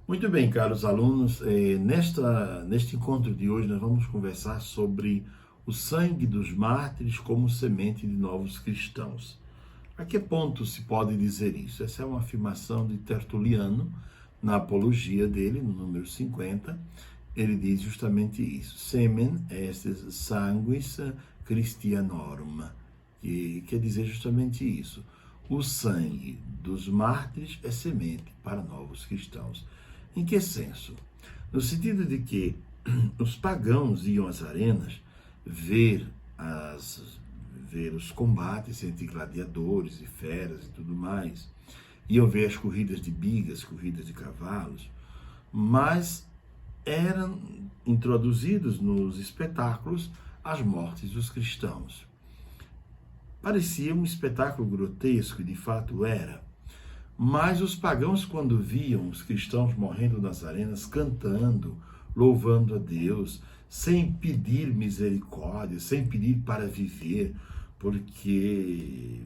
Muito bem, caros alunos, neste encontro de hoje nós vamos conversar sobre o sangue dos mártires como semente de novos cristãos. A que ponto se pode dizer isso? Essa é uma afirmação de Tertuliano, na apologia dele, no número 50. Ele diz justamente isso: Semen est sanguis Christianorum, que quer dizer justamente isso. O sangue dos mártires é semente para novos cristãos. Em que senso? No sentido de que os pagãos iam às arenas ver, ver os combates entre gladiadores e feras e tudo mais, iam ver as corridas de bigas, corridas de cavalos, mas eram introduzidos nos espetáculos as mortes dos cristãos. Parecia um espetáculo grotesco, e de fato era. Mas os pagãos, quando viam os cristãos morrendo nas arenas, cantando, louvando a Deus, sem pedir misericórdia, sem pedir para viver, porque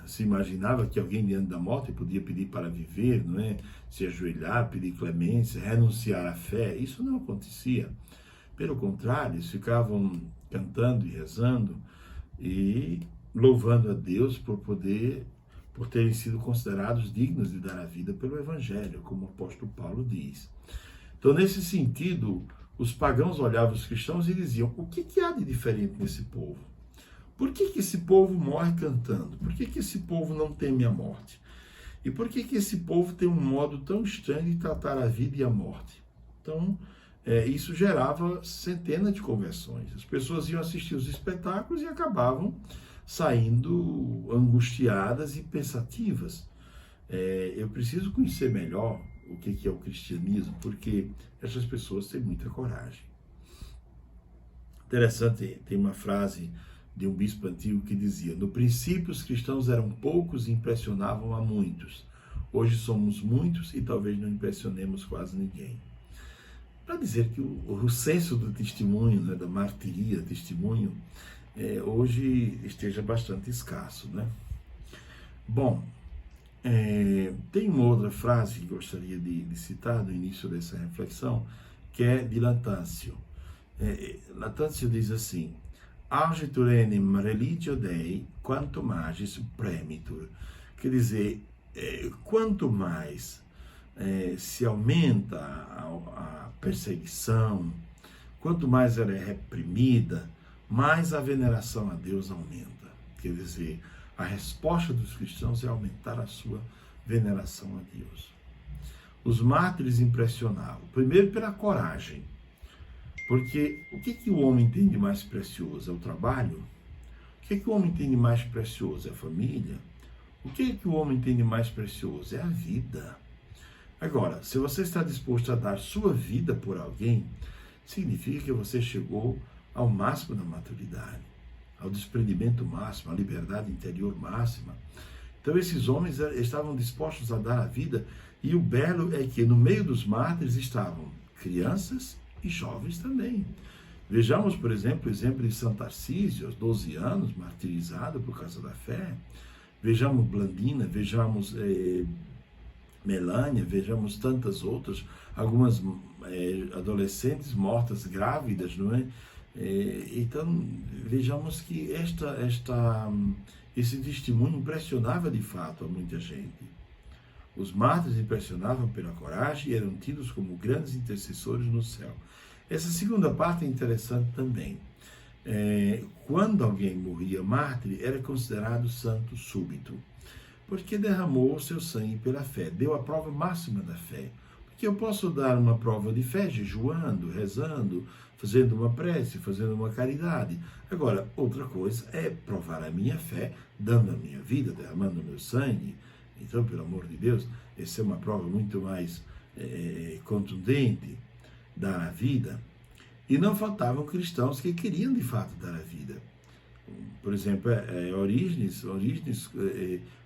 se imaginava que alguém diante da morte podia pedir para viver, não é? Se ajoelhar, pedir clemência, renunciar à fé. Isso não acontecia. Pelo contrário, eles ficavam cantando e rezando e louvando a Deus por terem sido considerados dignos de dar a vida pelo Evangelho, como o apóstolo Paulo diz. Então, nesse sentido, os pagãos olhavam os cristãos e diziam: o que há de diferente nesse povo? Por que esse povo morre cantando? Por que esse povo não teme a morte? E por que esse povo tem um modo tão estranho de tratar a vida e a morte? Então, isso gerava centenas de conversões. As pessoas iam assistir os espetáculos e acabavam saindo angustiadas e pensativas. Eu preciso conhecer melhor o que é o cristianismo, porque essas pessoas têm muita coragem. Interessante, tem uma frase de um bispo antigo que dizia: no princípio os cristãos eram poucos e impressionavam a muitos. Hoje somos muitos e talvez não impressionemos quase ninguém. Para dizer que o senso do testemunho, né, da martiria, testemunho, hoje esteja bastante escasso, né? Bom, tem uma outra frase que gostaria de citar no início dessa reflexão, que é de Latâncio. Latâncio diz assim: Agitur enim religio Dei, quanto magis premitur. Quer dizer, quanto mais se aumenta a perseguição, quanto mais ela é reprimida, mais a veneração a Deus aumenta. Quer dizer, a resposta dos cristãos é aumentar a sua veneração a Deus. Os mártires impressionavam, primeiro pela coragem, porque o que o homem tem de mais precioso? É o trabalho? O que o homem tem de mais precioso? É a família? O que o homem tem de mais precioso? É a vida. Agora, se você está disposto a dar sua vida por alguém, significa que você chegou ao máximo da maturidade, ao desprendimento máximo, à liberdade interior máxima. Então esses homens estavam dispostos a dar a vida, e o belo é que no meio dos mártires estavam crianças e jovens também. Vejamos, por exemplo, o exemplo de Santo Tarcísio, aos 12 anos, martirizado por causa da fé. Vejamos Blandina, vejamos Melânia, vejamos tantas outras, algumas adolescentes mortas grávidas, não é? Então, vejamos que esse testemunho impressionava de fato a muita gente. Os mártires impressionavam pela coragem e eram tidos como grandes intercessores no céu. Essa segunda parte é interessante também. Quando alguém morria mártir, era considerado santo súbito, porque derramou o seu sangue pela fé, deu a prova máxima da fé. Porque eu posso dar uma prova de fé jejuando, rezando, fazendo uma prece, fazendo uma caridade. Agora, outra coisa é provar a minha fé, dando a minha vida, derramando o meu sangue. Então, pelo amor de Deus, essa é uma prova muito mais contundente, dar a vida. E não faltavam cristãos que queriam de fato dar a vida. Por exemplo, Orígenes,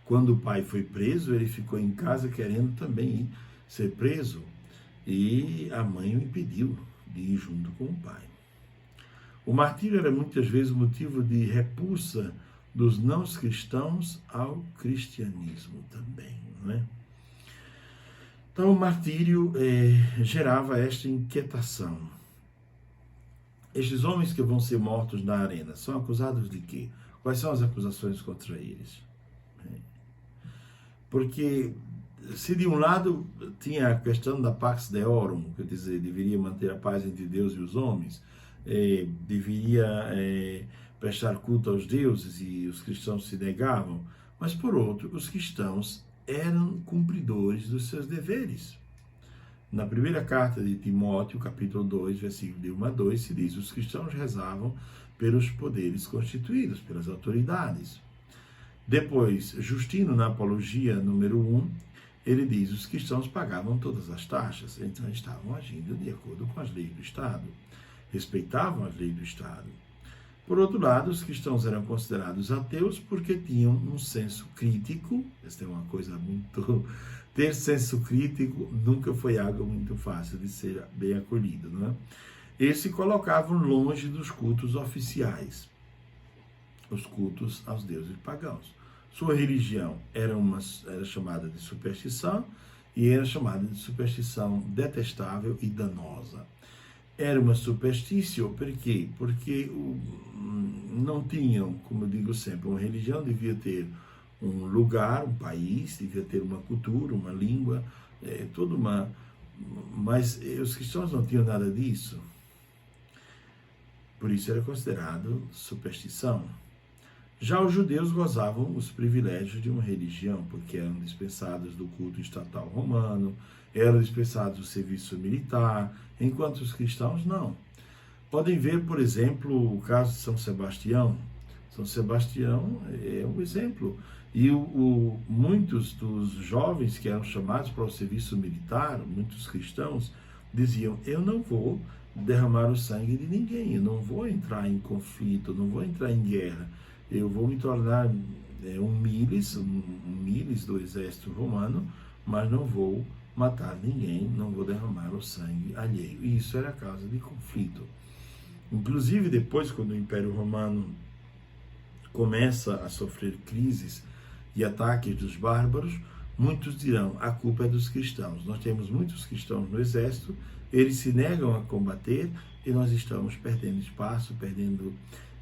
quando o pai foi preso, ele ficou em casa querendo também ser preso, e a mãe o impediu de ir junto com o pai. O martírio era muitas vezes motivo de repulsa dos não cristãos ao cristianismo também, não é? Então, o martírio gerava esta inquietação. Estes homens que vão ser mortos na arena são acusados de quê? Quais são as acusações contra eles? Porque se de um lado tinha a questão da Pax Deorum, quer dizer, deveria manter a paz entre Deus e os homens, deveria prestar culto aos deuses e os cristãos se negavam, mas por outro, os cristãos eram cumpridores dos seus deveres. Na primeira carta de Timóteo, capítulo 2, versículo de 1 a 2, se diz: os cristãos rezavam pelos poderes constituídos, pelas autoridades. Depois, Justino, na Apologia número 1, ele diz: os cristãos pagavam todas as taxas, então estavam agindo de acordo com as leis do Estado, respeitavam as leis do Estado. Por outro lado, os cristãos eram considerados ateus porque tinham um senso crítico. Esta é uma coisa muito... Ter senso crítico nunca foi algo muito fácil de ser bem acolhido, não é? Eles se colocavam longe dos cultos oficiais, os cultos aos deuses pagãos. Sua religião era chamada de superstição, e era chamada de superstição detestável e danosa. Era uma superstício, por quê? Porque não tinham, como eu digo sempre, uma religião devia ter um lugar, um país, devia ter uma cultura, uma língua, toda uma... Mas os cristãos não tinham nada disso. Por isso era considerado superstição. Já os judeus gozavam os privilégios de uma religião, porque eram dispensados do culto estatal romano, eram dispensados do serviço militar, enquanto os cristãos não. Podem ver, por exemplo, o caso de São Sebastião. São Sebastião é um exemplo. E muitos dos jovens que eram chamados para o serviço militar, muitos cristãos, diziam: eu não vou derramar o sangue de ninguém, eu não vou entrar em conflito, eu não vou entrar em guerra, eu vou me tornar um milis do exército romano, mas não vou matar ninguém, não vou derramar o sangue alheio. E isso era causa de conflito. Inclusive, depois, quando o Império Romano começa a sofrer crises e ataques dos bárbaros, muitos dirão: a culpa é dos cristãos. Nós temos muitos cristãos no exército, eles se negam a combater e nós estamos perdendo espaço, perdendo...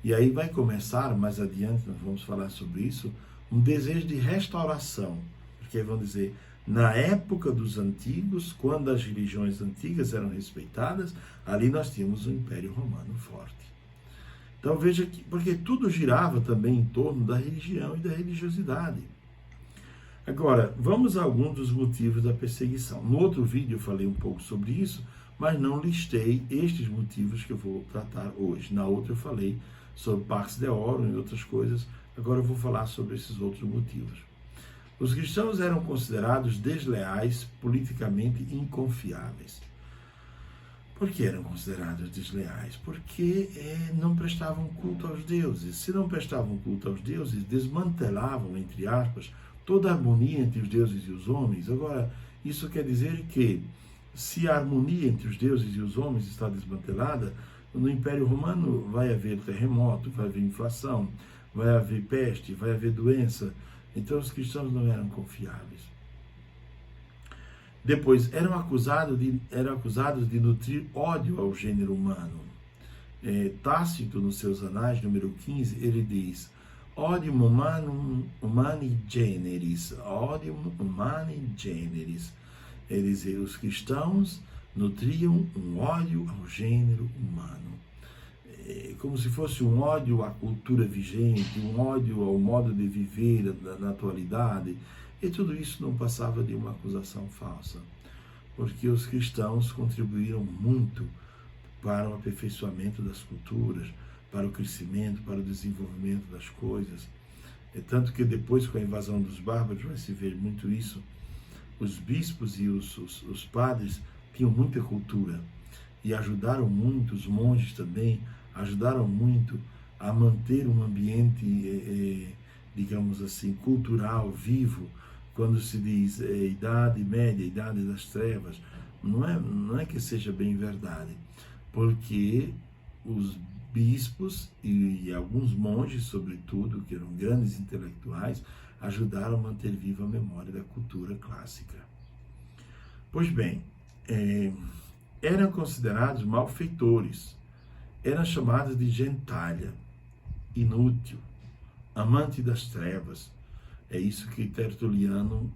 E aí vai começar, mais adiante, nós vamos falar sobre isso, um desejo de restauração. Porque vão dizer, na época dos antigos, quando as religiões antigas eram respeitadas, ali nós tínhamos um Império Romano forte. Então veja que, porque tudo girava também em torno da religião e da religiosidade. Agora, vamos a alguns dos motivos da perseguição. No outro vídeo eu falei um pouco sobre isso, mas não listei estes motivos que eu vou tratar hoje. Na outra eu falei sobre Pax Deorum e outras coisas, agora eu vou falar sobre esses outros motivos. Os cristãos eram considerados desleais, politicamente inconfiáveis. Por que eram considerados desleais? Porque não prestavam culto aos deuses. Se não prestavam culto aos deuses, desmantelavam, entre aspas, toda a harmonia entre os deuses e os homens. Agora, isso quer dizer que, se a harmonia entre os deuses e os homens está desmantelada, no Império Romano vai haver terremoto, vai haver inflação, vai haver peste, vai haver doença. Então os cristãos não eram confiáveis. Depois, eram acusados de nutrir ódio ao gênero humano. Tácito, nos seus anais, número 15, ele diz: odium humani generis, odium humani generis. Quer dizer, os cristãos nutriam um ódio ao gênero humano. Como se fosse um ódio à cultura vigente, um ódio ao modo de viver na atualidade. E tudo isso não passava de uma acusação falsa, porque os cristãos contribuíram muito para o aperfeiçoamento das culturas, para o crescimento, para o desenvolvimento das coisas. Tanto que depois, com a invasão dos bárbaros, vai se ver muito isso. Os bispos e os padres tinham muita cultura e ajudaram muito, os monges também, ajudaram muito a manter um ambiente, digamos assim, cultural, vivo. Quando se diz Idade Média, Idade das Trevas, não é que seja bem verdade, porque os bispos e alguns monges, sobretudo, que eram grandes intelectuais, ajudaram a manter viva a memória da cultura clássica. Pois bem, eram considerados malfeitores, eram chamados de gentalha, inútil, amante das trevas. É isso que Tertuliano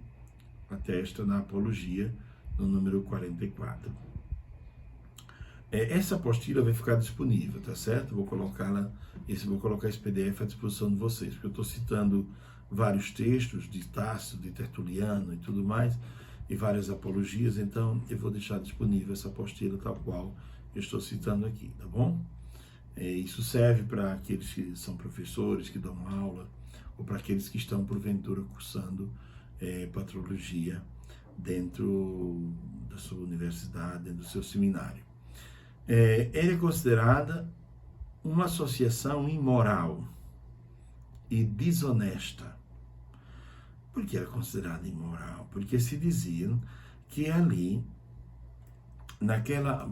atesta na Apologia, no número 44. Essa apostila vai ficar disponível, tá certo? Vou colocar esse PDF à disposição de vocês, porque eu estou citando vários textos de Tácito, de Tertuliano e tudo mais, e várias apologias, então eu vou deixar disponível essa apostila tal qual eu estou citando aqui, tá bom? Isso serve para aqueles que são professores, que dão aula, ou para aqueles que estão, porventura, cursando patrologia dentro da sua universidade, dentro do seu seminário. Ele é considerada uma associação imoral e desonesta. Por que era considerada imoral? Porque se diziam que ali,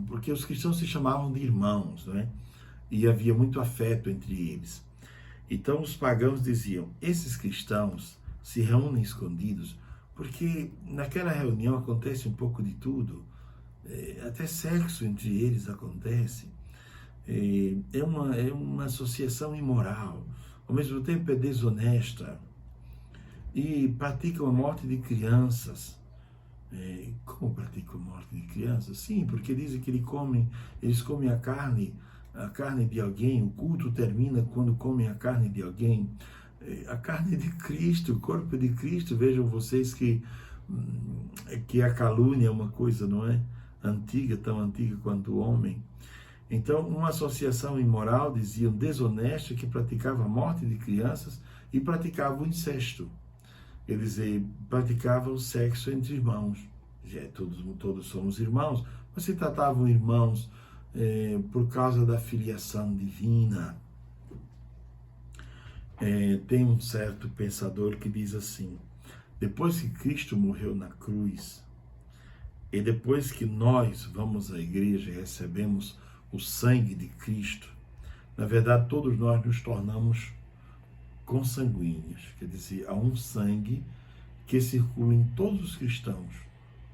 porque os cristãos se chamavam de irmãos, né? E havia muito afeto entre eles. Então os pagãos diziam, esses cristãos se reúnem escondidos, porque naquela reunião acontece um pouco de tudo, até sexo entre eles acontece, é uma associação imoral, ao mesmo tempo é desonesta, e praticam a morte de crianças. Como praticam a morte de crianças? Sim, porque dizem que eles comem a carne de alguém, o culto termina quando comem a carne de alguém, a carne de Cristo, o corpo de Cristo. Vejam vocês que a calúnia é uma coisa, não é? Antiga, tão antiga quanto o homem. Então, uma associação imoral, diziam, desonesta, que praticava a morte de crianças e praticava o incesto. Eles praticavam o sexo entre irmãos. Todos somos irmãos, mas se tratavam irmãos por causa da filiação divina. Tem um certo pensador que diz assim, depois que Cristo morreu na cruz, e depois que nós vamos à igreja e recebemos o sangue de Cristo, na verdade todos nós nos tornamos consanguíneos, quer dizer, há um sangue que circula em todos os cristãos,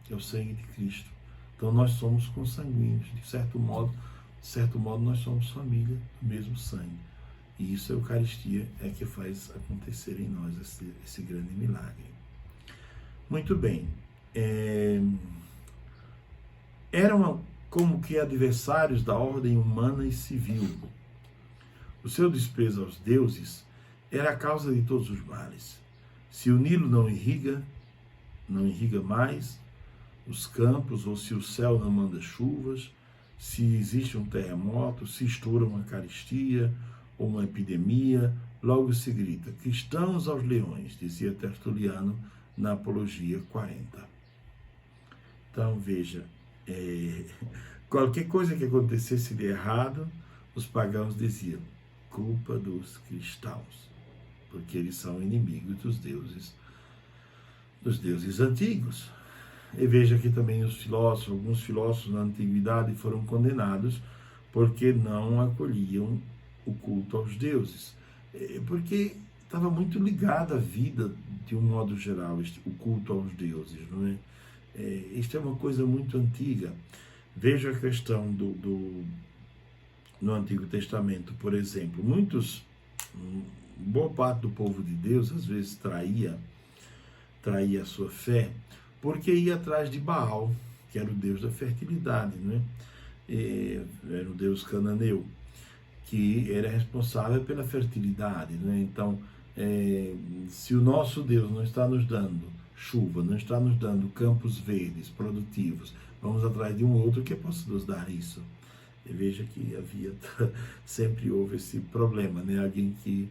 que é o sangue de Cristo. Então nós somos consanguíneos, de certo modo nós somos família do mesmo sangue. E isso a Eucaristia é que faz acontecer em nós esse grande milagre. Muito bem. Eram como que adversários da ordem humana e civil. O seu desprezo aos deuses era a causa de todos os males. Se o Nilo não irriga mais os campos, ou se o céu não manda chuvas, se existe um terremoto, se estoura uma carestia ou uma epidemia, logo se grita, cristãos aos leões, dizia Tertuliano na Apologia 40. Então, veja, qualquer coisa que acontecesse de errado, os pagãos diziam, culpa dos cristãos, porque eles são inimigos dos deuses antigos. E veja que também alguns filósofos na antiguidade foram condenados porque não acolhiam o culto aos deuses, porque estava muito ligado à vida, de um modo geral, o culto aos deuses, não é? Isto é uma coisa muito antiga. Veja a questão no Antigo Testamento, por exemplo, boa parte do povo de Deus às vezes traía a sua fé, porque ia atrás de Baal, que era o deus da fertilidade, né? Era o deus cananeu, que era responsável pela fertilidade, né? Então, se o nosso Deus não está nos dando chuva, não está nos dando campos verdes, produtivos, vamos atrás de um outro que possa nos dar isso. E veja que sempre houve esse problema, né? Alguém que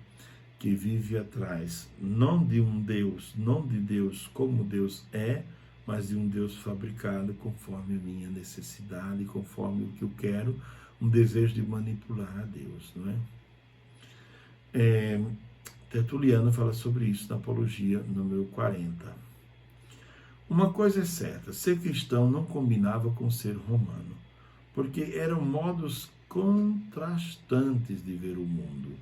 vive atrás, não de um Deus, não de Deus como Deus é, mas de um Deus fabricado conforme a minha necessidade, conforme o que eu quero, um desejo de manipular a Deus, não é? Tertuliano fala sobre isso na Apologia número 40. Uma coisa é certa, ser cristão não combinava com ser romano, porque eram modos contrastantes de ver o mundo.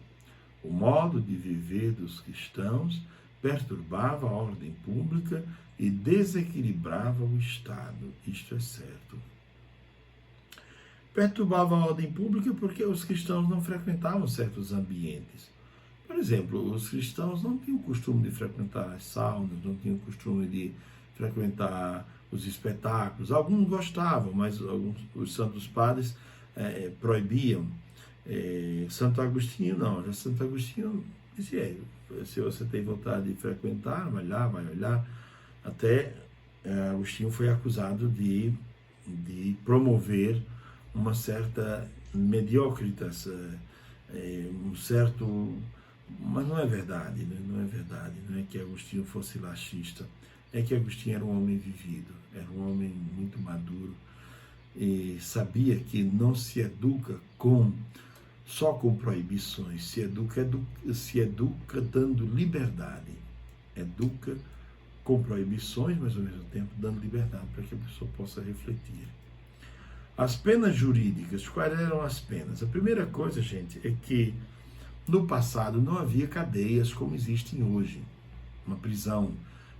O modo de viver dos cristãos perturbava a ordem pública e desequilibrava o Estado. isto é certo. Perturbava a ordem pública porque os cristãos não frequentavam certos ambientes. Por exemplo, os cristãos não tinham o costume de frequentar as saunas, não tinham o costume de frequentar os espetáculos. Alguns gostavam, mas os santos padres proibiam. Santo Agostinho não. Já Santo Agostinho dizia, se você tem vontade de frequentar, vai lá, vai olhar. Até Agostinho foi acusado de promover uma certa mediocritas, um certo... Mas não é verdade, né? Não é verdade, não é que Agostinho fosse laxista, é que Agostinho era um homem vivido, era um homem muito maduro e sabia que não se educa só com proibições, se educa dando liberdade, educa com proibições, mas ao mesmo tempo dando liberdade para que a pessoa possa refletir. As penas jurídicas, quais eram as penas? A primeira coisa, gente, é que no passado não havia cadeias como existem hoje. Uma prisão.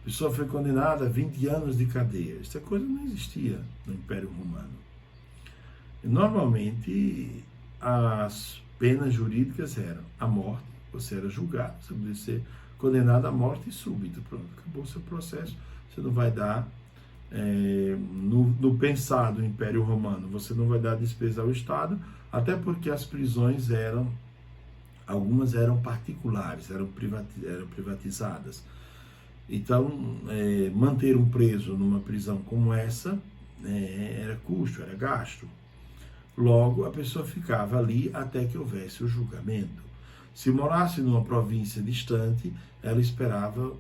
A pessoa foi condenada a 20 anos de cadeia. Essa coisa não existia no Império Romano. E, normalmente, as penas jurídicas eram a morte, você era julgado, você podia ser condenado à morte súbita. Pronto, acabou o seu processo. Você não vai dar, no pensado Império Romano, você não vai dar despesa ao Estado, até porque as prisões algumas eram particulares, eram privatizadas. Então, manter um preso numa prisão como essa era custo, era gasto. Logo, a pessoa ficava ali até que houvesse o julgamento. Se morasse numa província distante, ela esperava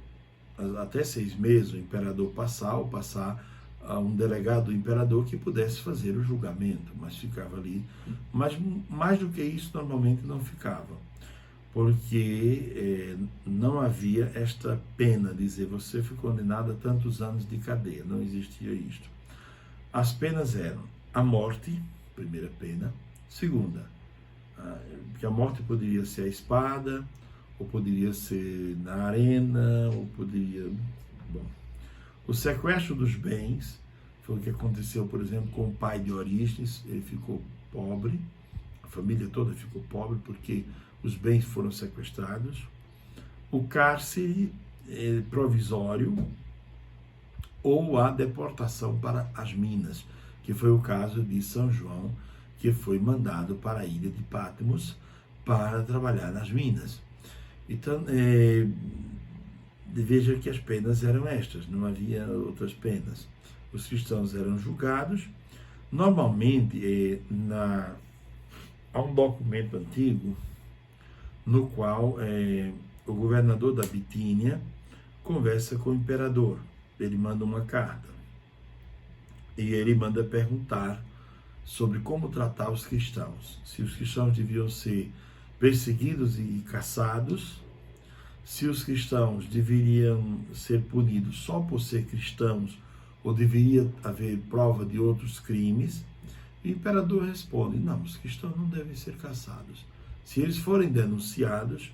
até 6 meses o imperador passar a um delegado do imperador que pudesse fazer o julgamento, mas ficava ali. Mas mais do que isso, normalmente não ficava, porque não havia esta pena, dizer você foi condenado a tantos anos de cadeia, não existia isto. As penas eram a morte, primeira pena, segunda, que a morte poderia ser a espada, ou poderia ser na arena, ou poderia... Bom, o sequestro dos bens foi o que aconteceu, por exemplo, com o pai de Orígenes. Ele ficou pobre, a família toda ficou pobre porque os bens foram sequestrados. O cárcere provisório ou a deportação para as minas, que foi o caso de São João, que foi mandado para a ilha de Patmos para trabalhar nas minas. Então, veja que as penas eram estas, não havia outras penas. Os cristãos eram julgados. Normalmente, há um documento antigo no qual o governador da Bitínia conversa com o imperador. Ele manda uma carta e ele manda perguntar sobre como tratar os cristãos. Se os cristãos deviam ser perseguidos e caçados, se os cristãos deveriam ser punidos só por ser cristãos ou deveria haver prova de outros crimes. E o imperador responde, não, os cristãos não devem ser caçados. Se eles forem denunciados,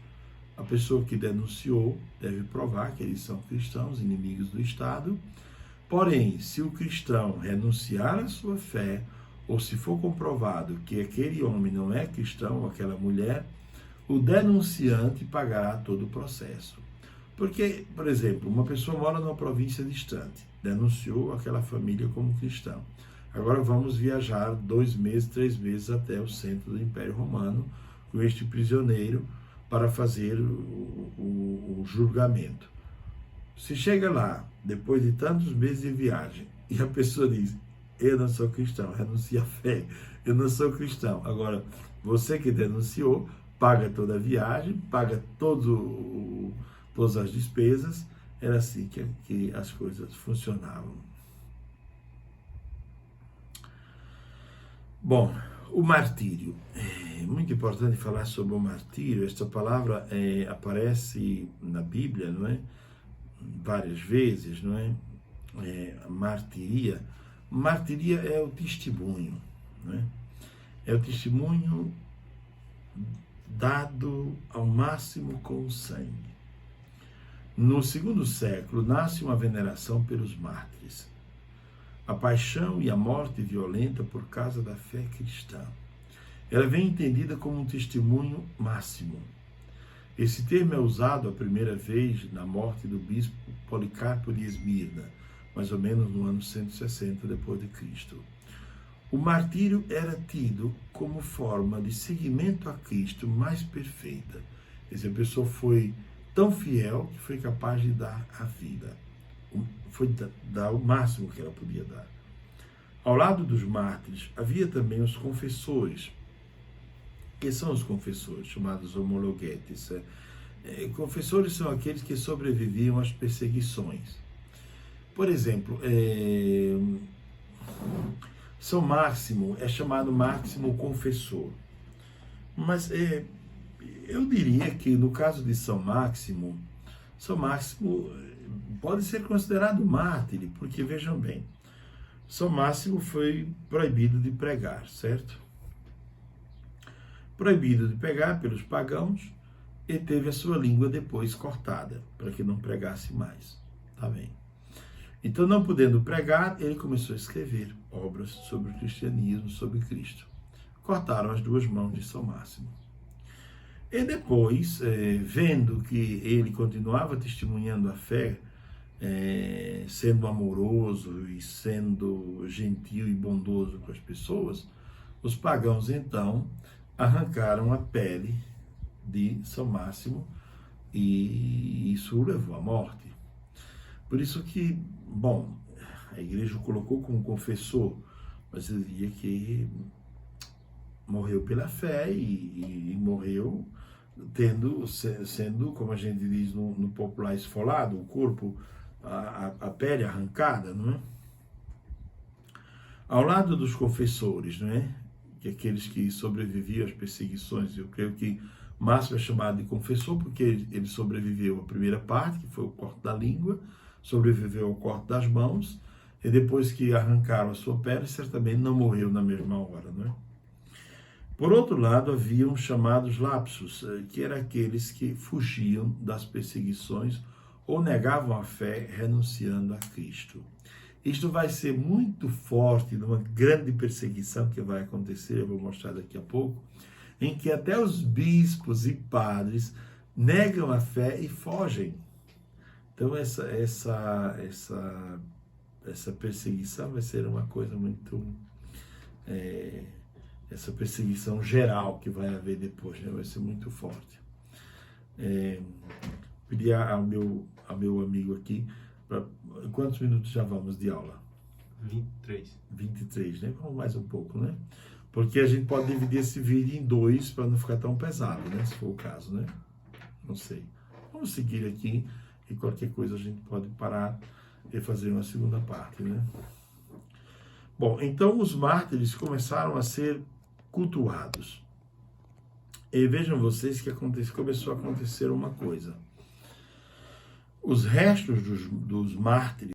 a pessoa que denunciou deve provar que eles são cristãos, inimigos do Estado. Porém, se o cristão renunciar à sua fé, ou se for comprovado que aquele homem não é cristão, ou aquela mulher, o denunciante pagará todo o processo. Porque, por exemplo, uma pessoa mora numa província distante, denunciou aquela família como cristão. Agora vamos viajar 2 meses, 3 meses até o centro do Império Romano com este prisioneiro para fazer o julgamento. Se chega lá, depois de tantos meses de viagem, e a pessoa diz, eu não sou cristão, renuncia à fé, eu não sou cristão. Agora, você que denunciou, paga toda a viagem, paga todas as despesas. Era assim que as coisas funcionavam. Bom, o martírio. É muito importante falar sobre o martírio. Esta palavra aparece na Bíblia, não é? Várias vezes, não é? Martiria. Martiria é o testemunho, não é? É o testemunho dado ao máximo com o sangue. No 2º século, nasce uma veneração pelos mártires. a paixão e a morte violenta por causa da fé cristã. Ela vem entendida como um testemunho máximo. Esse termo é usado a primeira vez na morte do bispo Policarpo de Esmirna, mais ou menos no ano 160 depois de Cristo. O martírio era tido como forma de seguimento a Cristo mais perfeita. Essa pessoa foi tão fiel que foi capaz de dar a vida. Foi dar o máximo que ela podia dar. Ao lado dos mártires, havia também os confessores. Que são os confessores, chamados homologuetes? Confessores são aqueles que sobreviviam às perseguições. Por exemplo, São Máximo é chamado Máximo Confessor. Mas eu diria que no caso de São Máximo pode ser considerado mártir, porque vejam bem, São Máximo foi proibido de pregar, certo? Proibido de pregar pelos pagãos e teve a sua língua depois cortada, para que não pregasse mais, tá bem? Então, não podendo pregar, ele começou a escrever obras sobre o cristianismo, sobre Cristo. Cortaram as duas mãos de São Máximo. E depois, vendo que ele continuava testemunhando a fé, sendo amoroso e sendo gentil e bondoso com as pessoas, os pagãos, então, arrancaram a pele de São Máximo e isso o levou à morte. Por isso que, bom, a igreja o colocou como confessor, mas eu diria que morreu pela fé e morreu sendo, como a gente diz no popular, esfolado, o corpo, a pele arrancada, não é? Ao lado dos confessores, não é? Que aqueles que sobreviviam às perseguições, eu creio que Máximo é chamado de confessor porque ele sobreviveu à primeira parte, que foi o corte da língua, sobreviveu ao corte das mãos, e depois que arrancaram a sua pele, certamente não morreu na mesma hora, não é? Por outro lado, havia os chamados lapsos, que eram aqueles que fugiam das perseguições ou negavam a fé renunciando a Cristo. Isto vai ser muito forte numa grande perseguição que vai acontecer, eu vou mostrar daqui a pouco, em que até os bispos e padres negam a fé e fogem. Então essa perseguição vai ser uma coisa muito... essa perseguição geral que vai haver depois, né? Vai ser muito forte. Pedir ao meu amigo aqui, quantos minutos já vamos de aula? 23. 23, né? Vamos mais um pouco, né? Porque a gente pode dividir esse vídeo em dois para não ficar tão pesado, né? Se for o caso, né? Não sei. Vamos seguir aqui e qualquer coisa a gente pode parar e fazer uma segunda parte, né? Bom, então os mártires começaram a ser cultuados. E vejam vocês que começou a acontecer uma coisa. Os restos dos mártires